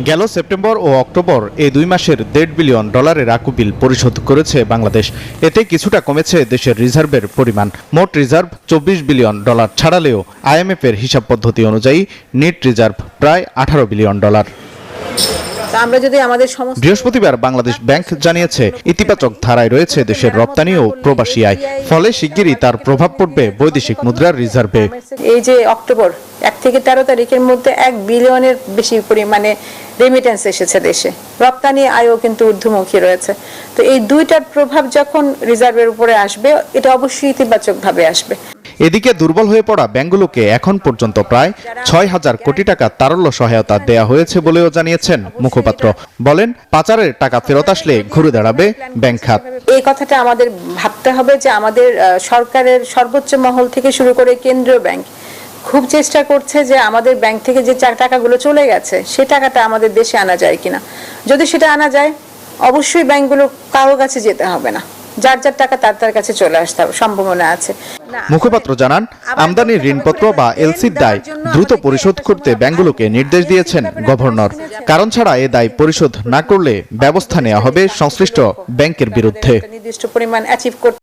গেল সেপ্টেম্বর ও অক্টোবর এই 2 মাসের $1.5 বিলিয়ন আকু বিল পরিশোধ করেছে বাংলাদেশ। এতে কিছুটা কমেছে দেশের রিজার্ভের পরিমাণ। মোট রিজার্ভ $24 বিলিয়ন ছাড়ালেও আইএমএফ-এর হিসাব পদ্ধতি অনুযায়ী নেট রিজার্ভ প্রায় $18 বিলিয়ন। বৃহস্পতিবার বাংলাদেশ ব্যাংক জানিয়েছে ইতিবাচক ধারায় রয়েছে দেশের রপ্তানি ও প্রবাসী আয়, ফলে শিগগিরই তার প্রভাব পড়বে বৈদেশিক মুদ্রার রিজার্ভে। এই যে অক্টোবর 1 থেকে 13 তারিখের মধ্যে $1 বিলিয়নের বেশি পরিমাণে রেমিটেন্স এসেছে দেশে। রপ্তানি আয়ও কিন্তু ঊর্ধ্বমুখী রয়েছে। তো এই দুইটার প্রভাব যখন রিজার্ভের উপরে আসবে, এটা অবশ্যই ইতিবাচক ভাবে আসবে। এদিকে দুর্বল হয়ে পড়া ব্যাংকগুলোকে এখন পর্যন্ত প্রায় 6,000 কোটি টাকা তারল্য সহায়তা দেয়া হয়েছে বলেও জানিয়েছেন মুখপাত্র। বলেন, পাচারের টাকা ফেরত আসলে ঘুরে দাঁড়াবে ব্যাংক খাত। এই কথাটা আমাদের ভাবতে হবে যে আমাদের সরকারের সর্বোচ্চ মহল থেকে শুরু করে কেন্দ্রীয় ব্যাংক খুব চেষ্টা করছে যে আমাদের ব্যাংক থেকে যে টাকাগুলো চলে গেছে সে টাকাটা আমাদের দেশে আনা যায় কিনা। যদি সেটা আনা যায়, অবশ্যই ব্যাংকগুলো কারো কাছে যেতে হবে না, যার যার টাকা তার কাছে চলে আসতে হবে, সম্ভাবনা আছে। মুখপাত্র জানান, আমদানির ঋণপত্র বা এলসির দায় দ্রুত পরিশোধ করতে ব্যাংকগুলোকে নির্দেশ দিয়েছেন গভর্নর। কারণ ছাড়া এ দায় পরিশোধ না করলে ব্যবস্থা নেওয়া হবে সংশ্লিষ্ট ব্যাংকের বিরুদ্ধে। নির্দিষ্ট পরিমাণ অ্যাচিভ করতে